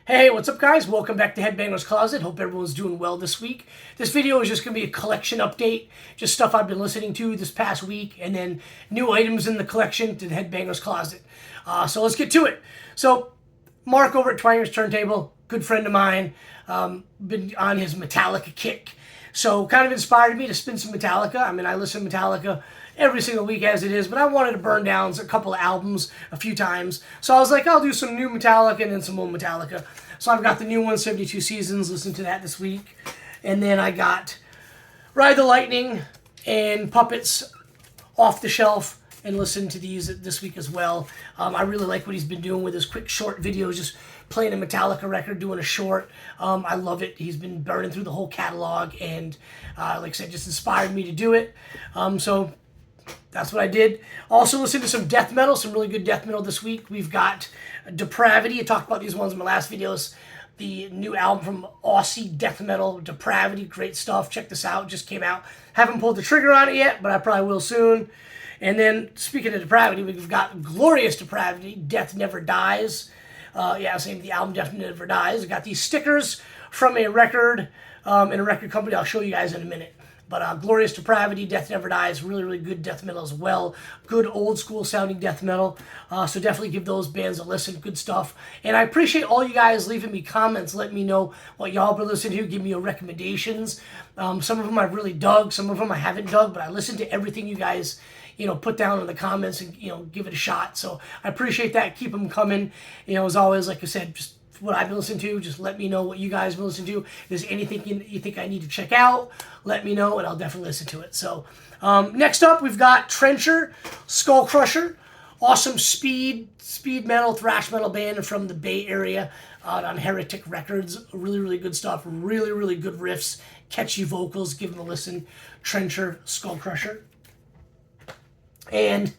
Hey, what's up guys? Welcome back to Headbangers Closet. Hope everyone's doing well this week. This video is just going to be a collection update, just stuff I've been listening to this past week, and then new items in the collection to the Headbangers Closet. So let's get to it. So, Mark over at Twangers Turntable, good friend of mine, been on his Metallica kick. So kind of inspired me to spin some Metallica. I mean, I listen to Metallica every single week as it is, but I wanted to burn down a couple of albums a few times. So I was like, I'll do some new Metallica and then some old Metallica. So I've got the new one, 72 Seasons, listened to that this week. And then I got Ride the Lightning and Puppets off the shelf and listened to these this week as well. I really like what he's been doing with his quick short videos, just playing a Metallica record, doing a short. I love it. He's been burning through the whole catalog and like I said, just inspired me to do it. So that's what I did. Also listened to some death metal, some really good death metal this week. We've got Depravity. I talked about these ones in my last videos. The new album from Aussie death metal, Depravity. Great stuff. Check this out. Just came out. Haven't pulled the trigger on it yet, but I probably will soon. And then, speaking of Depravity, we've got Glorious Depravity, Death Never Dies. Same, the album Death Never Dies. I got these stickers from a record, in a record company I'll show you guys in a minute. But Glorious Depravity, Death Never Dies, really, really good death metal as well. Good old school sounding death metal. So definitely give those bands a listen. Good stuff. And I appreciate all you guys leaving me comments, letting me know what y'all been listening to, give me your recommendations. Some of them I've really dug, some of them I haven't dug, but I listen to everything you guys put down in the comments and, give it a shot. So I appreciate that. Keep them coming. As always, like I said, just what I've been listening to, just let me know what you guys been listening to. If there's anything you think I need to check out, let me know, and I'll definitely listen to it. So, next up, we've got Trencher, Skull Crusher, awesome speed metal, thrash metal band from the Bay Area out on Heretic Records. Really, really good stuff. Really, really good riffs, catchy vocals. Give them a listen. Trencher, Skull Crusher. And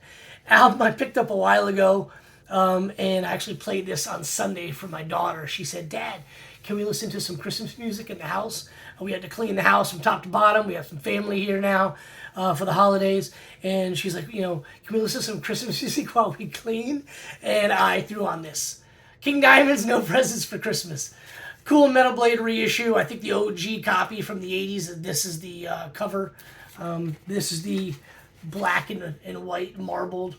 album I picked up a while ago, and I actually played this on Sunday for my daughter. She said, "Dad, can we listen to some Christmas music in the house?" We had to clean the house from top to bottom. We have some family here now for the holidays. And she's like, can we listen to some Christmas music while we clean? And I threw on this. King Diamond's No Presents for Christmas. Cool Metal Blade reissue. I think the OG copy from the 80s. This is the cover. This is the black and white marbled.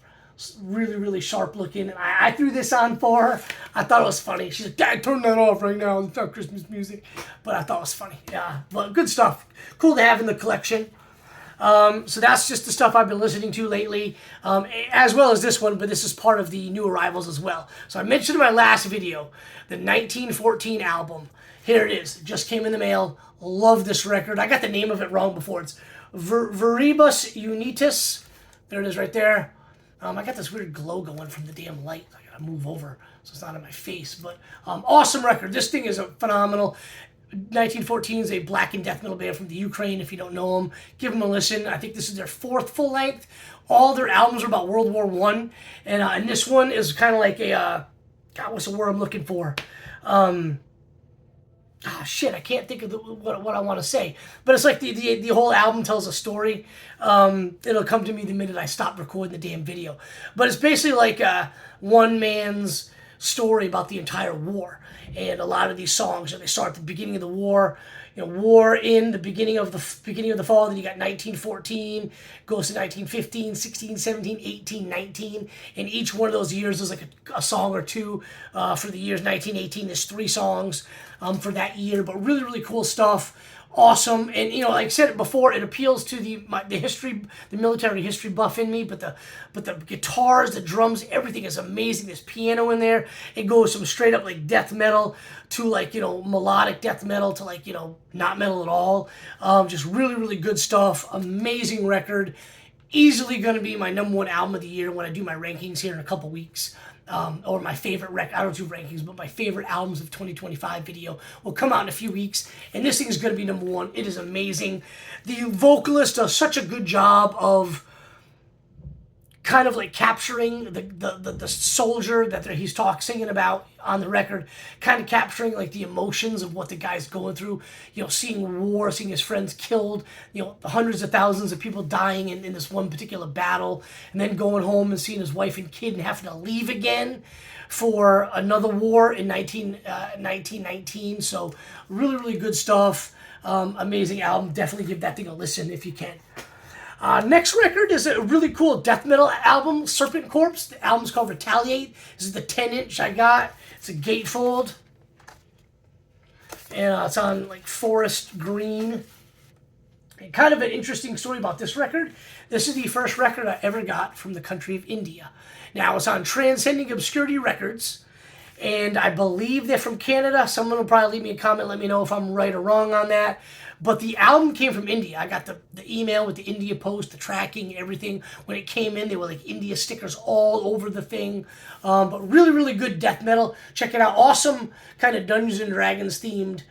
Really, really sharp looking. I threw this on for her. I thought it was funny. She said, "Dad, turn that off right now. It's not Christmas music." But I thought it was funny. Yeah, but good stuff. Cool to have in the collection. So that's just the stuff I've been listening to lately, as well as this one, but this is part of the new arrivals as well. So I mentioned in my last video, the 1914 album. Here it is. It just came in the mail. Love this record. I got the name of it wrong before. It's Veribus Unitas. There it is right there. I got this weird glow going from the damn light. I gotta move over so it's not in my face. But awesome record. This thing is a phenomenal. 1914 is a black and death metal band from the Ukraine. If you don't know them, give them a listen. I think this is their 4th full length. All their albums are about World War I. And this one is kind of like a, God, what's the word I'm looking for? I can't think of what I want to say. But it's like the whole album tells a story. It'll come to me the minute I stop recording the damn video. But it's basically like one man's story about the entire war. And a lot of these songs, they start at the beginning of the war. War in the beginning of the fall. Then you got 1914, goes to 1915, 16, 17, 18, 19. And each one of those years is like a song or two. For the years 1918, there's 3 songs for that year. But really, really cool stuff. Awesome. And like I said it before, it appeals to the military history buff in me, but the guitars, the drums, everything is amazing. There's piano in there. It goes from straight up like death metal to like melodic death metal to like not metal at all. Just really, really good stuff. Amazing record. Easily going to be my #1 album of the year when I do my rankings here in a couple weeks. Or my favorite I don't do rankings, but my favorite albums of 2025 video will come out in a few weeks. And this thing is going to be #1. It is amazing. The vocalist does such a good job of kind of like capturing the soldier that he's singing about on the record, kind of capturing like the emotions of what the guy's going through, you know, seeing war, seeing his friends killed, you know, hundreds of thousands of people dying in this one particular battle, and then going home and seeing his wife and kid and having to leave again for another war in 1919. So really, really good stuff. Amazing album. Definitely give that thing a listen if you can. Next record is a really cool death metal album, Serpent Corpse. The album's called Retaliate. This is the 10-inch I got. It's a gatefold. And it's on like forest green. And kind of an interesting story about this record. This is the first record I ever got from the country of India. Now, it's on Transcending Obscurity Records. And I believe they're from Canada. Someone will probably leave me a comment, let me know if I'm right or wrong on that. But the album came from India. I got the email with the India post, the tracking, everything. When it came in, they were like India stickers all over the thing. But really, really good death metal. Check it out. Awesome kind of Dungeons & Dragons themed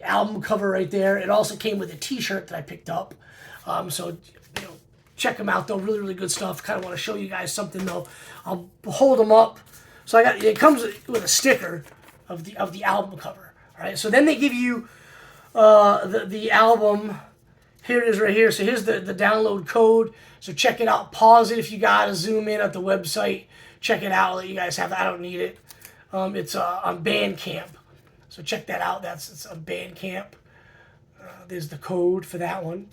album cover right there. It also came with a t-shirt that I picked up. So, you know, check them out though. Really, really good stuff. Kind of want to show you guys something though. I'll hold them up. So it comes with a sticker of the album cover. All right. So then they give you the album. Here it is right here. So here's the download code. So check it out. Pause it if you gotta zoom in at the website. Check it out. I'll let you guys have it. I don't need it. It's on Bandcamp. So check that out. It's on Bandcamp. There's the code for that one.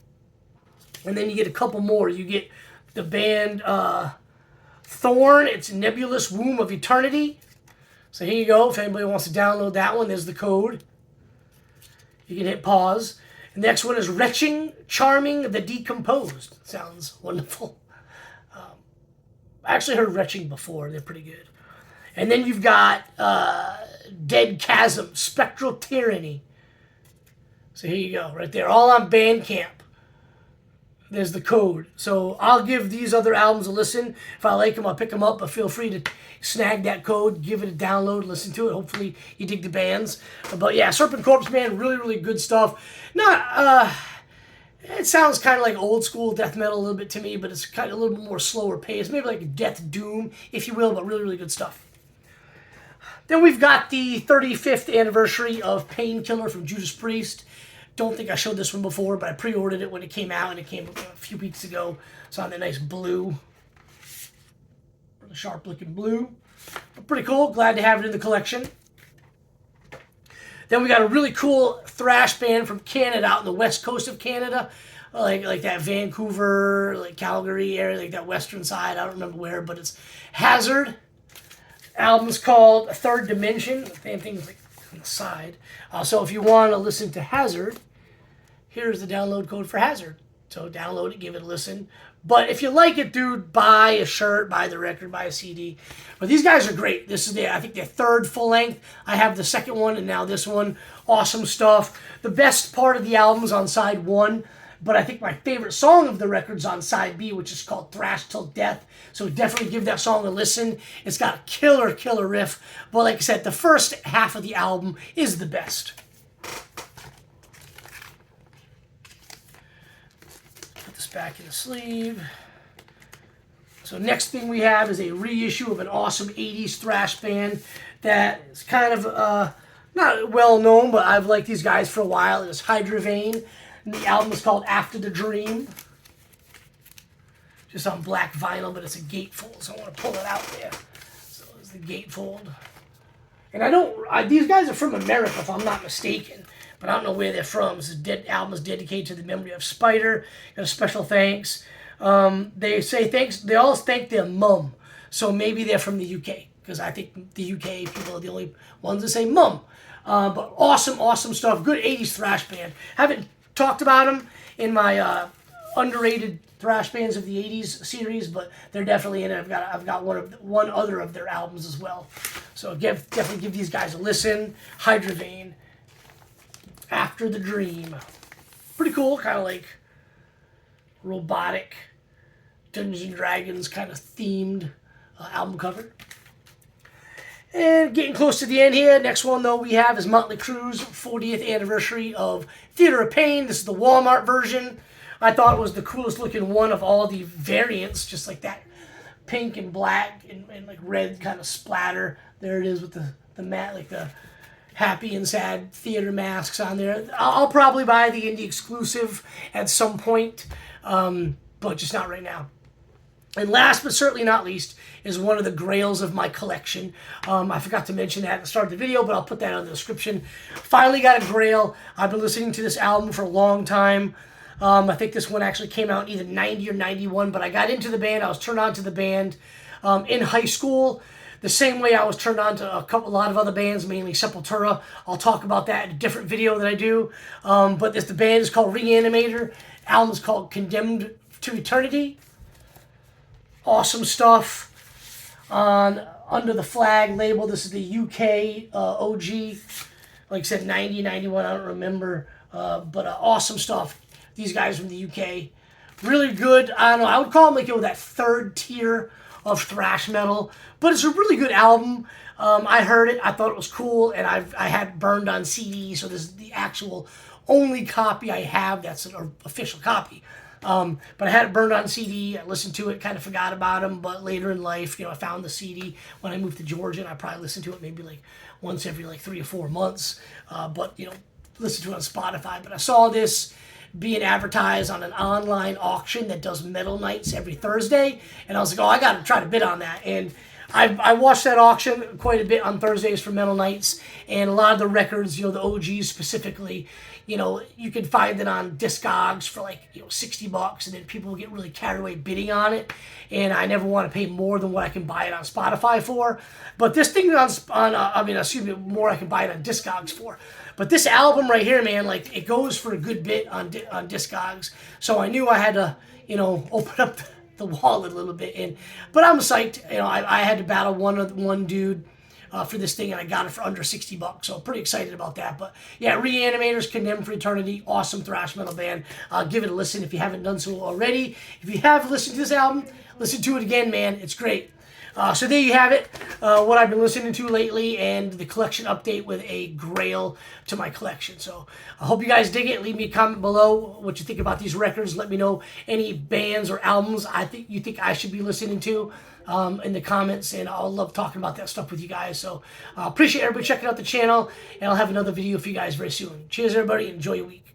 And then you get a couple more. You get the band Thorn. It's Nebulous Womb of Eternity. So here you go. If anybody wants to download that one, there's the code. You can hit pause. The next one is Retching, Charming, the Decomposed. Sounds wonderful. I actually heard Retching before. They're pretty good. And then you've got Dead Chasm, Spectral Tyranny. So here you go, right there. All on Bandcamp. There's the code. So I'll give these other albums a listen. If I like them, I'll pick them up. But feel free to snag that code, give it a download, listen to it. Hopefully you dig the bands. But yeah, Serpent Corpse, man, really, really good stuff. It sounds kind of like old school death metal a little bit to me, but it's kind of a little bit more slower pace. Maybe like Death Doom, if you will, but really, really good stuff. Then we've got the 35th anniversary of Painkiller from Judas Priest. Don't think I showed this one before, but I pre-ordered it when it came out, and it came a few weeks ago. It's on that nice blue. Really sharp-looking blue. But pretty cool. Glad to have it in the collection. Then we got a really cool thrash band from Canada, out in the west coast of Canada. Like that Vancouver, like Calgary area, like that western side. I don't remember where, but it's Hazard. Album's called Third Dimension. Same thing's like on the side. So if you want to listen to Hazard, here's the download code for Hazard. So download it, give it a listen. But if you like it, dude, buy a shirt, buy the record, buy a CD. But these guys are great. This is I think their third full length. I have the second one and now this one. Awesome stuff. The best part of the album is on side 1. But I think my favorite song of the record's on side B, which is called Thrash Till Death. So definitely give that song a listen. It's got a killer, killer riff. But like I said, the first half of the album is the best. Put this back in the sleeve. So next thing we have is a reissue of an awesome 80s thrash band that is kind of not well known, but I've liked these guys for a while. It's Hydravane. And the album is called After the Dream. Just on black vinyl, but it's a gatefold, so I want to pull it out there. So it's the gatefold. And these guys are from America, if I'm not mistaken, but I don't know where they're from. This album is dedicated to the memory of Spider. Got a special thanks. They say thanks. They all thank their mum, so maybe they're from the UK, because I think the UK people are the only ones that say mum. But awesome, awesome stuff. Good 80s thrash band. Haven't talked about them in my underrated thrash bands of the 80s series, but they're definitely in it. I've got one other of their albums as well. So definitely give these guys a listen. Hydravane, After the Dream. Pretty cool, kind of like robotic Dungeons & Dragons kind of themed album cover. And getting close to the end here. Next one, though, we have is Motley Crue's 40th anniversary of Theater of Pain. This is the Walmart version. I thought it was the coolest looking one of all the variants, just like that pink and black and like red kind of splatter. There it is with the mat, like the happy and sad theater masks on there. I'll probably buy the indie exclusive at some point, but just not right now. And last but certainly not least is one of the grails of my collection. I forgot to mention that at the start of the video, but I'll put that in the description. Finally got a grail. I've been listening to this album for a long time. I think this one actually came out in either 90 or 91, but I got into the band. I was turned on to the band in high school, the same way I was turned on to a lot of other bands, mainly Sepultura. I'll talk about that in a different video that I do. But the band is called Reanimator. The album is called Condemned to Eternity. Awesome stuff on Under the Flag label. This is the UK OG. Like I said, 90, 91, I don't remember. But awesome stuff. These guys from the UK. Really good. I don't know. I would call them like, that third tier of thrash metal. But it's a really good album. I heard it. I thought it was cool. And I had it burned on CD. So this is the actual only copy I have that's an official copy. But I had it burned on CD. I listened to it, kind of forgot about them. But later in life, I found the CD when I moved to Georgia, and I probably listened to it maybe like once every like 3 or 4 months. But listen to it on Spotify. But I saw this being advertised on an online auction that does metal nights every Thursday, and I was like, oh, I got to try to bid on that. And I watched that auction quite a bit on Thursdays for metal nights, and a lot of the records, the OGs specifically, you can find it on Discogs for like, $60, and then people will get really carried away bidding on it. And I never want to pay more than what I can buy it on Spotify for. But this thing more I can buy it on Discogs for. But this album right here, man, like it goes for a good bit on Discogs. So I knew I had to, open up the wallet a little bit. But I'm psyched. I had to battle one dude for this thing, and I got it for under $60. So I'm pretty excited about that. But yeah, Reanimators, Condemned for Eternity, awesome thrash metal band. Give it a listen if you haven't done so already. If you have listened to this album, listen to it again, man. It's great. So there you have it, what I've been listening to lately, and the collection update with a grail to my collection. So I hope you guys dig it. Leave me a comment below what you think about these records. Let me know any bands or albums you think I should be listening to in the comments, and I'll love talking about that stuff with you guys. So I appreciate everybody checking out the channel, and I'll have another video for you guys very soon. Cheers, everybody. Enjoy your week.